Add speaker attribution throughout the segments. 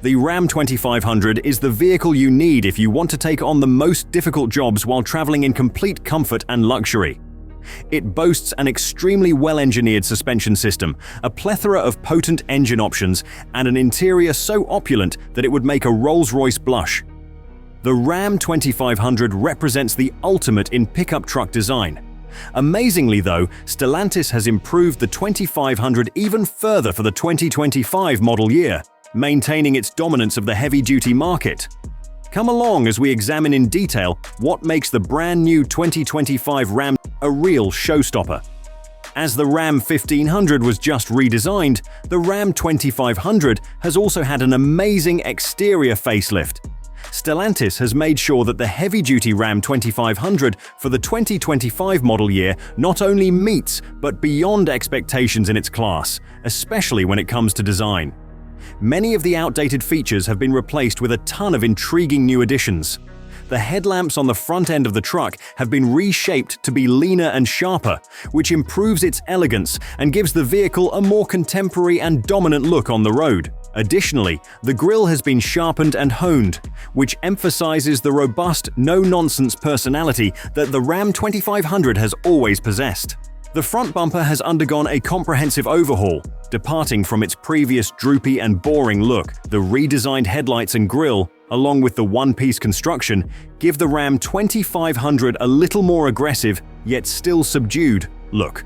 Speaker 1: The Ram 2500 is the vehicle you need if you want to take on the most difficult jobs while traveling in complete comfort and luxury. It boasts an extremely well-engineered suspension system, a plethora of potent engine options, and an interior so opulent that it would make a Rolls-Royce blush. The Ram 2500 represents the ultimate in pickup truck design. Amazingly though, Stellantis has improved the 2500 even further for the 2025 model year, maintaining its dominance of the heavy-duty market. Come along as we examine in detail what makes the brand new 2025 Ram a real showstopper. As the Ram 1500 was just redesigned, the Ram 2500 has also had an amazing exterior facelift. Stellantis has made sure that the heavy-duty Ram 2500 for the 2025 model year not only meets but beyond expectations in its class, especially when it comes to design. Many of the outdated features have been replaced with a ton of intriguing new additions. The headlamps on the front end of the truck have been reshaped to be leaner and sharper, which improves its elegance and gives the vehicle a more contemporary and dominant look on the road. Additionally, the grille has been sharpened and honed, which emphasizes the robust, no-nonsense personality that the Ram 2500 has always possessed. The front bumper has undergone a comprehensive overhaul, departing from its previous droopy and boring look. The redesigned headlights and grille, along with the one-piece construction, give the Ram 2500 a little more aggressive, yet still subdued, look.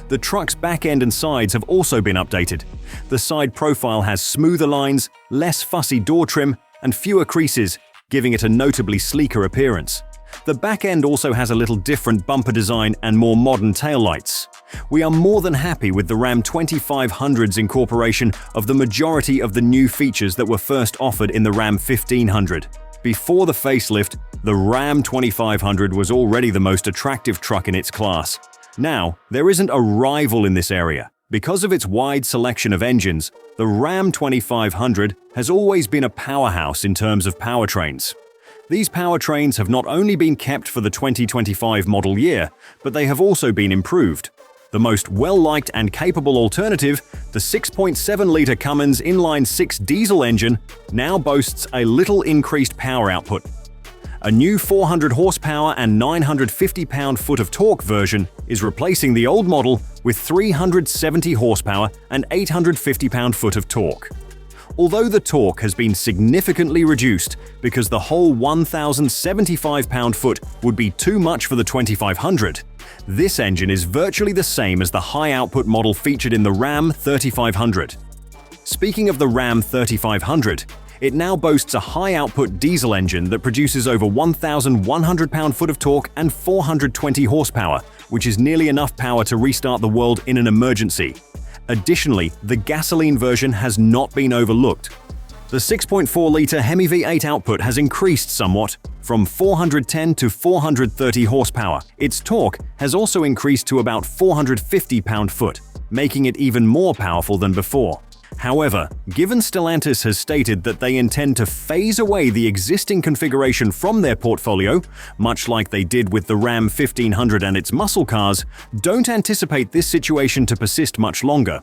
Speaker 1: The truck's back end and sides have also been updated. The side profile has smoother lines, less fussy door trim, and fewer creases, giving it a notably sleeker appearance. The back end also has a little different bumper design and more modern taillights. We are more than happy with the Ram 2500's incorporation of the majority of the new features that were first offered in the Ram 1500. Before the facelift, the Ram 2500 was already the most attractive truck in its class. Now, there isn't a rival in this area. Because of its wide selection of engines, the Ram 2500 has always been a powerhouse in terms of powertrains. These powertrains have not only been kept for the 2025 model year, but they have also been improved. The most well-liked and capable alternative, the 6.7-litre Cummins inline-6 diesel engine, now boasts a little increased power output. A new 400 horsepower and 950 pound-foot of torque version is replacing the old model with 370 horsepower and 850 pound-foot of torque. Although the torque has been significantly reduced because the whole 1,075 pound-foot would be too much for the 2500, this engine is virtually the same as the high-output model featured in the Ram 3500. Speaking of the Ram 3500, it now boasts a high-output diesel engine that produces over 1,100 pound-foot of torque and 420 horsepower, which is nearly enough power to restart the world in an emergency. Additionally, the gasoline version has not been overlooked. The 6.4-litre Hemi V8 output has increased somewhat, from 410 to 430 horsepower. Its torque has also increased to about 450 pound-foot, making it even more powerful than before. However, given Stellantis has stated that they intend to phase away the existing configuration from their portfolio, much like they did with the Ram 1500 and its muscle cars, don't anticipate this situation to persist much longer.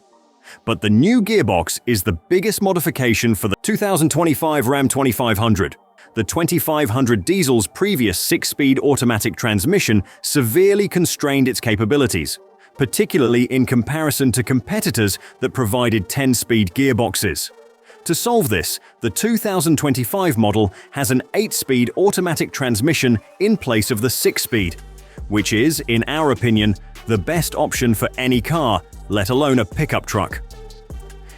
Speaker 1: But the new gearbox is the biggest modification for the 2025 Ram 2500. The 2500 diesel's previous 6-speed automatic transmission severely constrained its capabilities, particularly in comparison to competitors that provided 10-speed gearboxes. To solve this, the 2025 model has an 8-speed automatic transmission in place of the 6-speed, which is, in our opinion, the best option for any car, let alone a pickup truck.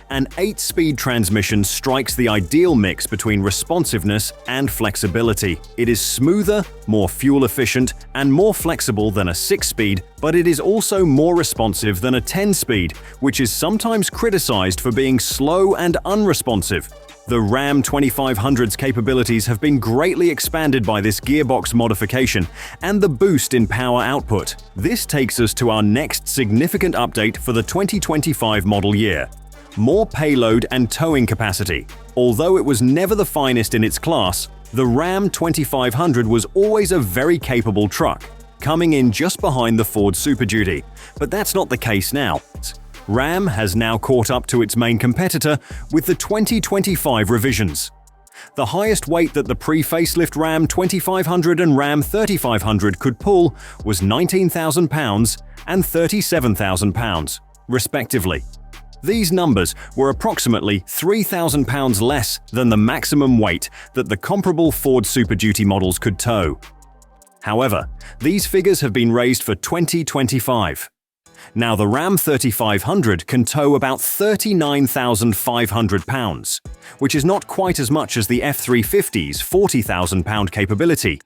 Speaker 1: An 8-speed transmission strikes the ideal mix between responsiveness and flexibility. It is smoother, more fuel-efficient, and more flexible than a 6-speed, but it is also more responsive than a 10-speed, which is sometimes criticized for being slow and unresponsive. The Ram 2500's capabilities have been greatly expanded by this gearbox modification and the boost in power output. This takes us to our next significant update for the 2025 model year. More payload and towing capacity. Although it was never the finest in its class, the Ram 2500 was always a very capable truck, coming in just behind the Ford Super Duty. But that's not the case now. Ram has now caught up to its main competitor with the 2025 revisions. The highest weight that the pre-facelift Ram 2500 and Ram 3500 could pull was 19,000 pounds and 37,000 pounds, respectively. These numbers were approximately 3,000 pounds less than the maximum weight that the comparable Ford Super Duty models could tow. However, these figures have been raised for 2025. Now the Ram 3500 can tow about 39,500 pounds, which is not quite as much as the F350's 40,000 pound capability.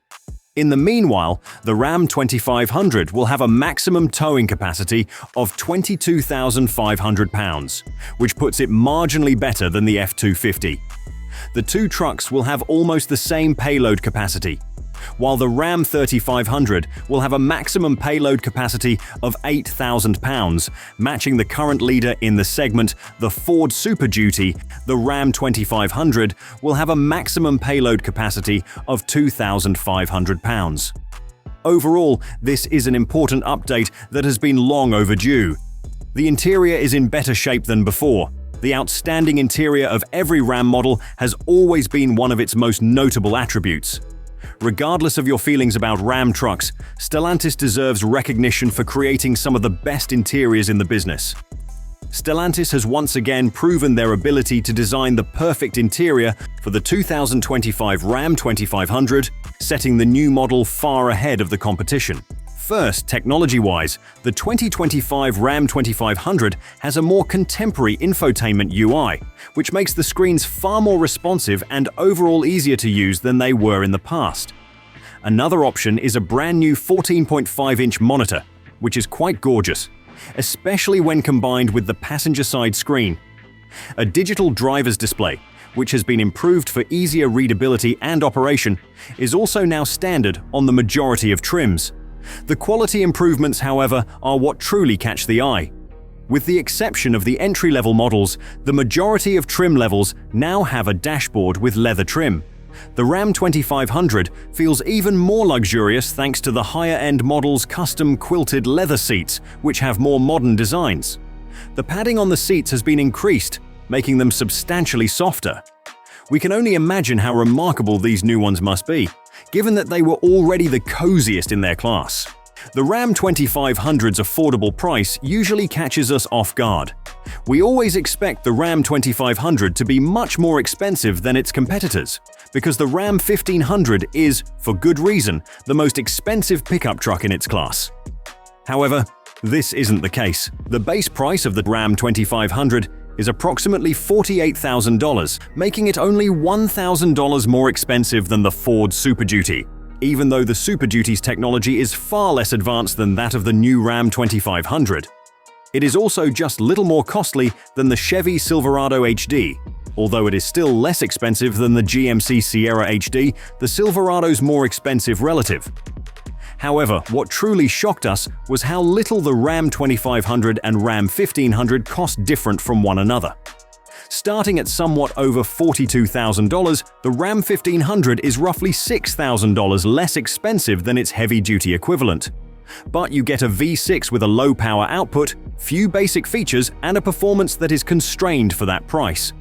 Speaker 1: In the meanwhile, the Ram 2500 will have a maximum towing capacity of 22,500 pounds, which puts it marginally better than the F250. The two trucks will have almost the same payload capacity, while the Ram 3500 will have a maximum payload capacity of 8,000 pounds, matching the current leader in the segment, the Ford Super Duty. The Ram 2500 will have a maximum payload capacity of 2,500 pounds. Overall, this is an important update that has been long overdue. The interior is in better shape than before. The outstanding interior of every Ram model has always been one of its most notable attributes. Regardless of your feelings about Ram trucks, Stellantis deserves recognition for creating some of the best interiors in the business. Stellantis has once again proven their ability to design the perfect interior for the 2025 Ram 2500, setting the new model far ahead of the competition. First, technology-wise, the 2025 Ram 2500 has a more contemporary infotainment UI, which makes the screens far more responsive and overall easier to use than they were in the past. Another option is a brand new 14.5-inch monitor, which is quite gorgeous, especially when combined with the passenger side screen. A digital driver's display, which has been improved for easier readability and operation, is also now standard on the majority of trims. The quality improvements, however, are what truly catch the eye. With the exception of the entry-level models, the majority of trim levels now have a dashboard with leather trim. The Ram 2500 feels even more luxurious thanks to the higher-end model's custom quilted leather seats, which have more modern designs. The padding on the seats has been increased, making them substantially softer. We can only imagine how remarkable these new ones must be, given that they were already the coziest in their class. The Ram 2500's affordable price usually catches us off guard. We always expect the Ram 2500 to be much more expensive than its competitors, because the Ram 1500 is, for good reason, the most expensive pickup truck in its class. However, this isn't the case. The base price of the Ram 2500 is approximately $48,000, making it only $1,000 more expensive than the Ford Super Duty, even though the Super Duty's technology is far less advanced than that of the new Ram 2500. It is also just little more costly than the Chevy Silverado HD. Although it is still less expensive than the GMC Sierra HD, the Silverado's more expensive relative. However, what truly shocked us was how little the Ram 2500 and Ram 1500 cost different from one another. Starting at somewhat over $42,000, the Ram 1500 is roughly $6,000 less expensive than its heavy-duty equivalent. But you get a V6 with a low power output, few basic features, and a performance that is constrained for that price.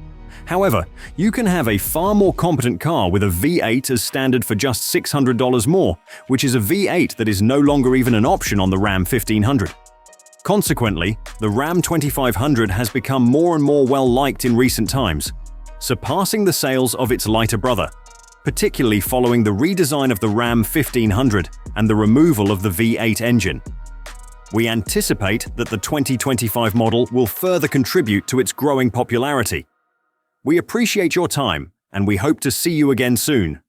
Speaker 1: However, you can have a far more competent car with a V8 as standard for just $600 more, which is a V8 that is no longer even an option on the Ram 1500. Consequently, the Ram 2500 has become more and more well-liked in recent times, surpassing the sales of its lighter brother, particularly following the redesign of the Ram 1500 and the removal of the V8 engine. We anticipate that the 2025 model will further contribute to its growing popularity. We appreciate your time, and we hope to see you again soon.